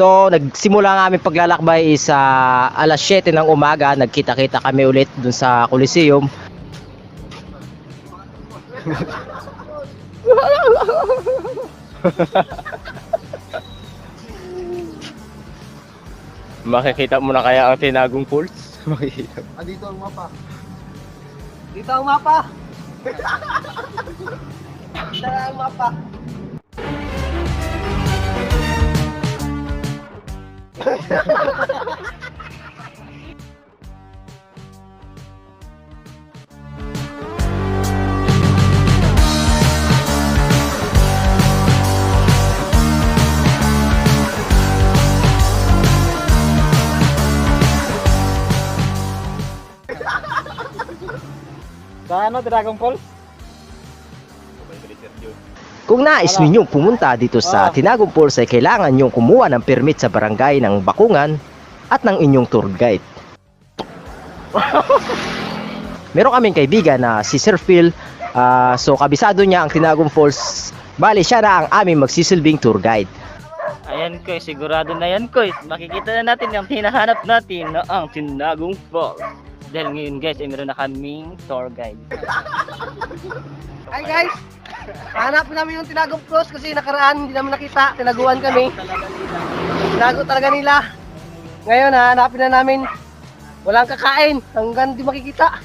So, nagsimula nga aming paglalakbay sa alas 7 ng umaga. Nagkita-kita kami ulit dun sa Coliseum. Makikita mo na kaya ang tinagong falls? Makikita. Dito ang mapa. Dito ang mapa. Dito ang mapa. Sa ano, Dragon Falls? Kung nais ninyong pumunta dito sa Tinagong Falls ay kailangan nyong kumuha ng permit sa barangay ng Bakungan at ng inyong tour guide. Meron kaming kaibigan na si Sir Phil, so kabisado niya ang Tinagong Falls. Bali siya na ang aming magsisilbing tour guide. Ayan ko, sigurado na yan ko. Makikita na natin yung hinahanap natin na ang Tinagong Falls. Dahil ngayon guys, ay meron na kaming tour guide. Hi guys! Hanapin namin yung Tinagong Falls kasi nakaraan hindi namin nakita. Tinaguan kami. Tinago talaga nila. Ngayon hanapin na namin. Walang kakain hanggang di makikita.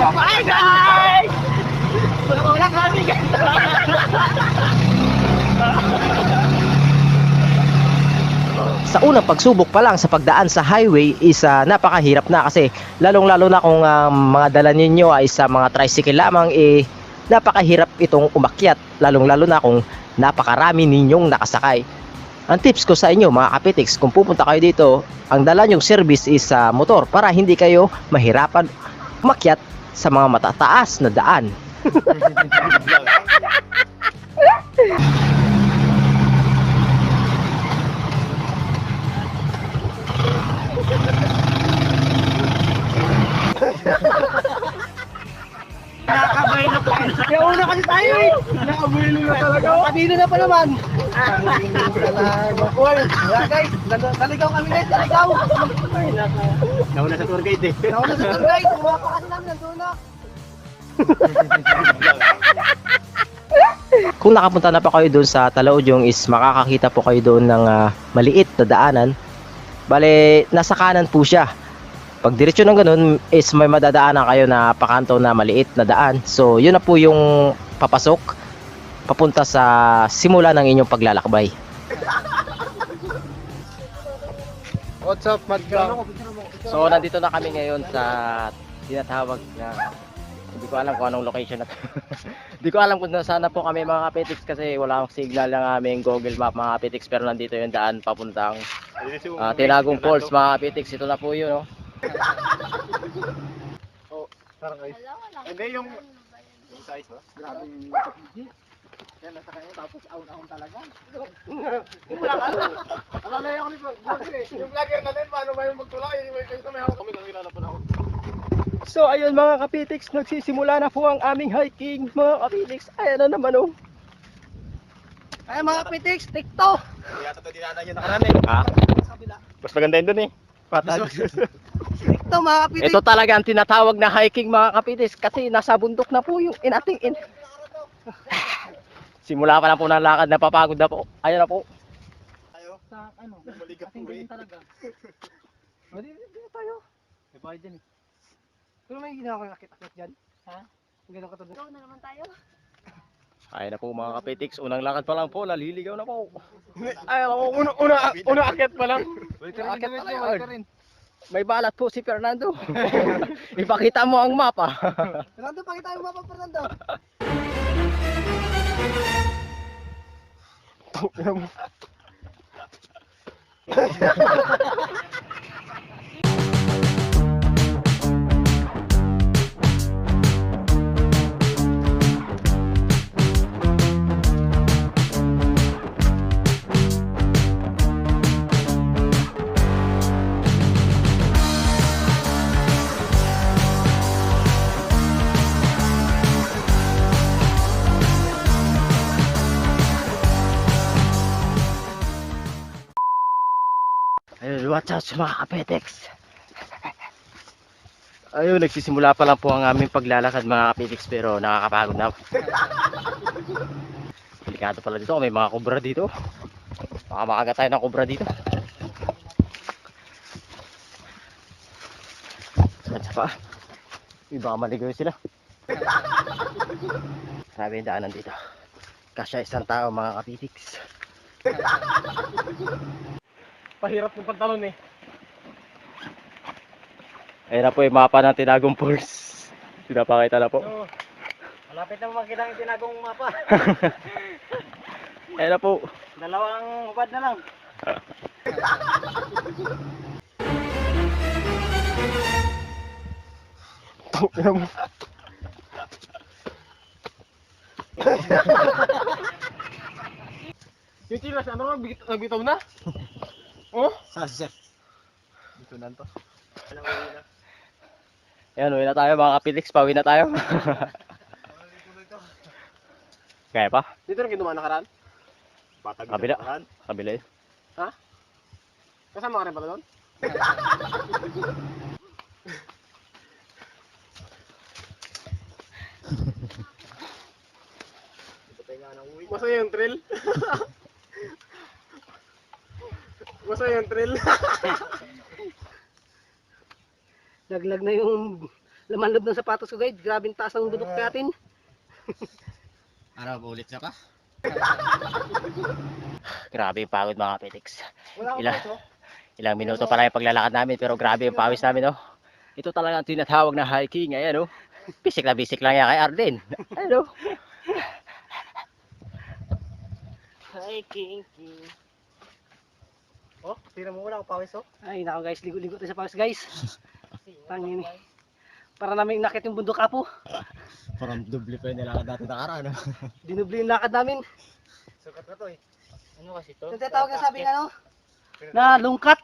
Bye guys! Wala kami guys! Sa unang pagsubok pa lang sa pagdaan sa highway is napakahirap na kasi lalong-lalo na kung mga dala ninyo ay sa mga tricycle lamang, napakahirap itong umakyat, lalong-lalo na kung napakarami ninyong nakasakay. Ang tips ko sa inyo mga kapitiks, kung pupunta kayo dito, ang dala nyong service is motor para hindi kayo mahirapan umakyat sa mga matataas na daan. Nakabaylo pa. Kaya una kasi tayo eh. Nakabaylo na talaga. Kanino na pa naman. Uy, guys, naligaw kami guys, naligaw. Nauna sa tour guide eh. Nauna sa tour guide, kumapa kasi namin nandun na. Kung nakapunta na pa kayo doon sa Talaudong is makakakita po kayo doon ng maliit na daanan. Bale, nasa kanan po siya. Pag diretsyo ng ganun is may madadaanan kayo na pakanto na maliit na daan. So yun na po yung papasok papunta sa simula ng inyong paglalakbay. What's up, Madgang? So nandito na kami ngayon sa tinatawag na, hindi ko alam kung anong location na to. Hindi ko alam kung saan na po kami mga kapitiks kasi wala akong signal ng aming Google Map mga kapitiks, pero nandito yung daan papuntang Tinagong Falls mga kapitiks. Ito na po yun, no? Oh, parang guys. Hindi yung size ba? Grabe yung yan, nasa kanya tapos aun-aun talaga. Wala ka na. Alala ako ni Vlogger. Yung vlogger natin, paano ba yung magtulak? Yung kayo may hawak kami kung kilala po na ako. So ayun mga kapitiks, nagsisimula na po ang aming hiking mga kapitiks. Ayan na naman, oh. Ay mga pitiks, tikto! Yata ito dinanan yung nakaraan eh. Ha? Mas maganda yun dun eh. Patag. Tikto mga pitiks! Ito talaga ang tinatawag na hiking mga kapitiks kasi nasa bundok na po yung inating Simula pa lang po ng lakad, napapagod na po. Ayun na po. Tayo? Sa ano? Maligap po eh. Talaga. Hindi tayo. May bahay dyan eh. Pero may ginawa ko nakit-akit dyan. Ha? Ang gano'n katulad. Ikaw na naman tayo. Ayun na po mga kapitiks, unang lakad pa lang po, naliligaw na po. Ay, ako, una akit pa lang. Akit talaga. rin. May balat po si Fernando. Ipakita mo ang mapa. Fernando, pakita yung mapa, Fernando. Ayun, watch out sa mga kapetex. Ayun, nagsisimula pa lang po ang aming paglalakad mga kapetex pero nakakapagod na. Delikado pala dito, may mga kubra dito. Baka makagat tayo ng kubra dito. Sa pa. Baka maligaw sila. Grabe yung daanan dito. Kasya isang tao mga kapetex. Pahirap ng pantalon eh. Ayun na po yung mapa ng Tinagong Falls. Pinapakita na po. So, malapit na makita ang tinagong mapa. Ayun na po. Dalawang hubad na lang. Yung tilas, ano nga, nagbitaw na? Oh? Sa chef. Dito na to. Ayan, uwi na tayo mga kapitix. Pauwi na tayo. Kaya pa? Dito na kinuha nakaraan? Kabila. Kabila yun. Ha? Kasama ka rin pala doon? Masaya yung thrill. Masaya yung thrill. Laglag na yung laman loob ng sapatos ko guys. Grabing taas ang dudok natin. Ano, ulit na pa? Grabe yung pagod mga kapitix. Ilang minuto pa lang yung paglalakad namin pero grabe yung pawis namin, oh. Ito talaga ang tinatawag na hiking. Ayan, oh. Bisik lang yan kay Arden. Ayan, oh. Hiking. Oh, tira mo muna ako pawis, oh. Ay, nako guys, ligo-ligo tayo sa pawis guys. Pangini. Para namin nakit yung bundok apo. Parang doble pa yung nilakad natin nakaraan, oh. Dinubli yung lakad namin. Sukat na to eh. Ano kasi to? Yung tinatawag na sabi ano? Na lungkat.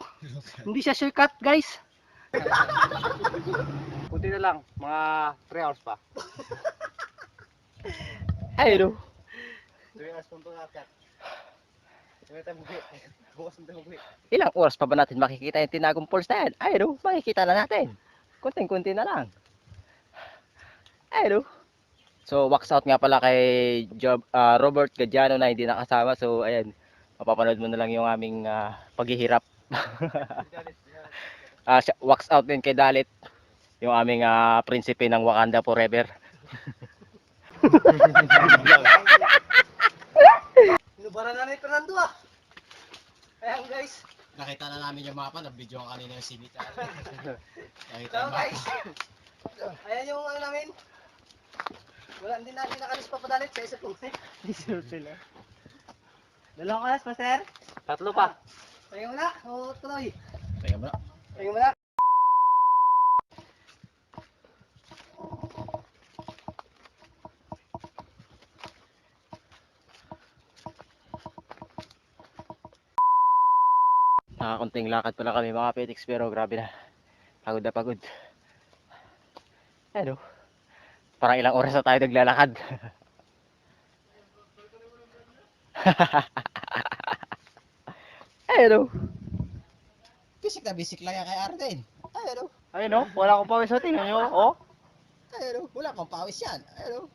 Hindi siya shortcut guys. Kunti na lang, mga 3 hours pa. Ayun, oh. 3 hours punto na kat. Bukas na tayo Ilang oras pa ba natin makikita yung Tinagong Falls na yan? Ayun, oh. Makikita na natin. Kunting-kunti na lang. Ayun, oh. So, wax out nga pala kay Robert Gadiano na hindi nakasama. So, ayan. Mapapanood mo na lang yung aming paghihirap. Wax out din kay Dalit. Yung aming prinsipe ng Wakanda Forever. Inubara na ni Fernando ah. Ayan guys. Nakita na namin yung mapa. Nag-video ang kanina yung sinita. Nakita So guys. Ayan yung ano namin. Wala, hindi natin nakalis pa padalit sa isa pong sila. Dalawang alas pa sir? 3 pa. Tayo muna. O tuloy. Teka mo na. Tayo muna. Nakakunting lakad pala kami mga petiks pero grabe na. Pagod na pagod. Ano? Parang ilang oras na tayo naglalakad. Ano? Bisik lang yan kay Arden. Ano? Ayun oh, wala akong pawis sa tingnan nyo. Oh. Ano? Wala pang pawis yan. Ano?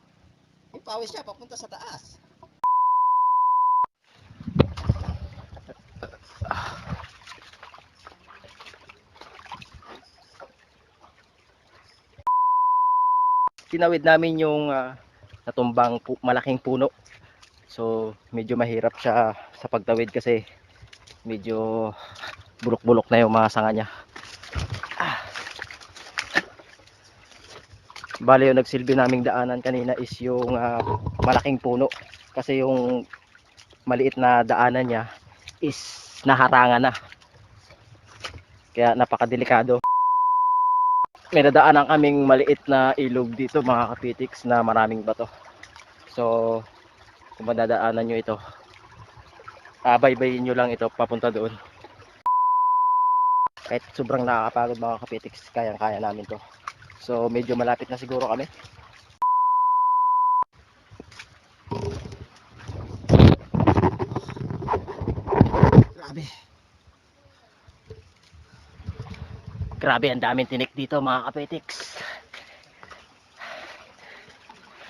Yung pawis niya papunta sa taas. Tinawid namin yung natumbang malaking puno. So medyo mahirap siya sa pagtawid kasi medyo bulok-bulok na yung mga sanga niya. Bale yung nagsilbi naming daanan kanina is yung malaking puno. Kasi yung maliit na daanan niya is naharangan na. Kaya napakadelikado. May nadaanan kaming maliit na ilog dito mga kapitiks na maraming bato. So kung madadaanan nyo ito, baybayin nyo lang ito papunta doon. Kahit sobrang nakakapagod mga kapitiks, kayang-kaya namin to. So medyo malapit na siguro kami. Grabe. Grabe, ang daming tinik dito mga kapitiks.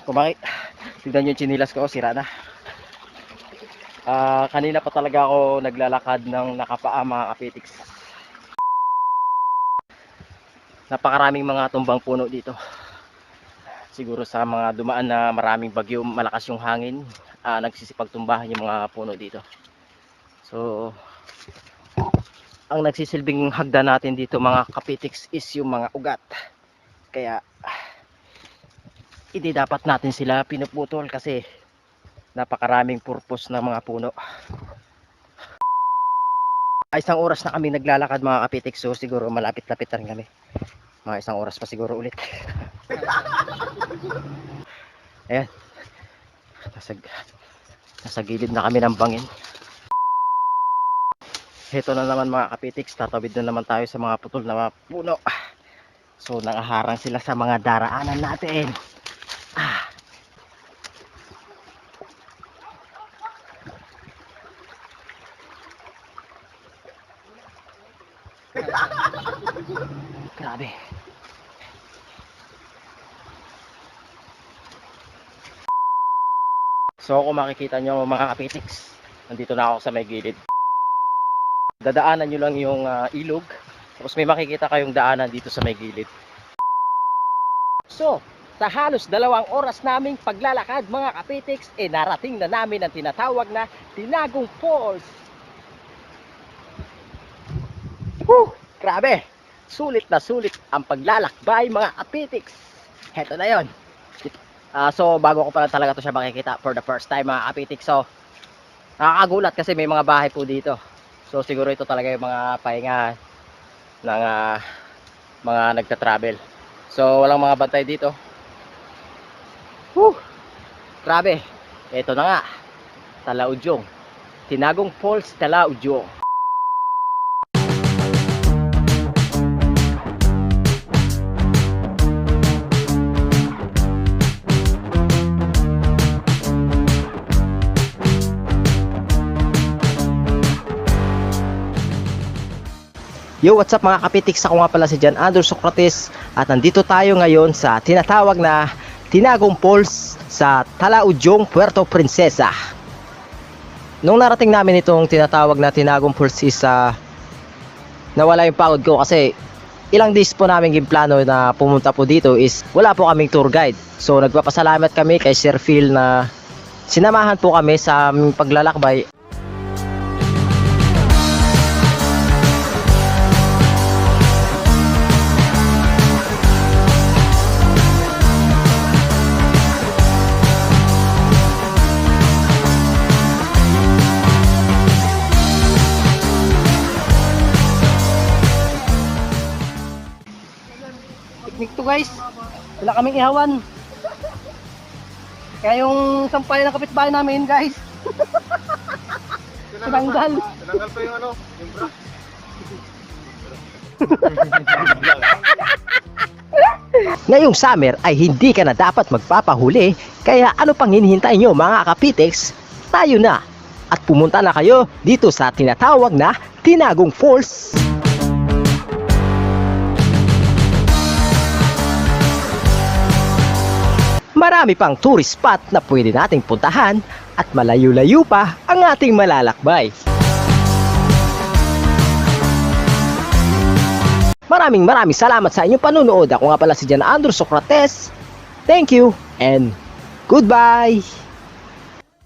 Kumakit. Tignan nyo yung chinilas ko, sira na. Kanina pa talaga ako naglalakad ng nakapaa mga kapitiks. Napakaraming mga tumbang puno dito. Siguro sa mga dumaan na maraming bagyo, malakas yung hangin, nagsisipagtumbahan yung mga puno dito. So ang nagsisilbing hagdan natin dito mga kapitiks is yung mga ugat. Kaya hindi dapat natin sila pinuputol kasi napakaraming purpose ng mga puno. Isang oras na kami naglalakad mga kapitiks, so siguro malapit-lapit na rin kami. Mga isang oras pa siguro ulit. Ayan, nasa gilid na kami ng bangin. Heto na naman mga kapitiks, tatawid na naman tayo sa mga putol na mga puno. So nangaharang sila sa mga daraanan natin. Grabe. So kung makikita nyo mga kapitiks, nandito na ako sa may gilid. Dadaanan nyo lang yung ilog, tapos may makikita kayong daanan dito sa may gilid. So sa halos 2 oras naming paglalakad mga kapitiks, narating na namin ang tinatawag na Tinagong Falls. Whew! Grabe! Sulit na sulit ang paglalakbay mga kapitiks. Heto na yon. So bago ko pa talaga to siya makikita for the first time mga kapitiks. So nakakagulat kasi may mga bahay po dito. So siguro ito talaga yung mga pahinga ng mga nagta-travel. So walang mga bantay dito. Whew! Grabe! Ito na nga, Talaudyong. Tinagong Falls, Talaudyong. Yo, what's up mga kapitiks? Ako nga pala si John Andrew Socrates at nandito tayo ngayon sa tinatawag na Tinagong Falls sa Talaudyong, Puerto Princesa. Nung narating namin itong tinatawag na Tinagong Falls is nawala yung pagod ko kasi ilang days po namin ginplano na pumunta po dito is wala po kaming tour guide. So nagpapasalamat kami kay Sir Phil na sinamahan po kami sa aming paglalakbay. Picnic to guys. Wala kaming ihawan. Kaya yung sampay ng kapitbahay namin guys. Tinanggal. Tinanggal pa yung ano, yung bra. Ngayong summer ay hindi ka na dapat magpapahuli, kaya ano pang hinihintay nyo mga kapitiks? Tayo na at pumunta na kayo dito sa tinatawag na Tinagong Falls. Marami pang tourist spot na pwede nating puntahan at malayo-layo pa ang ating malalakbay. Maraming salamat sa inyong panunood. Ako nga pala si John Andrew Socrates. Thank you and goodbye!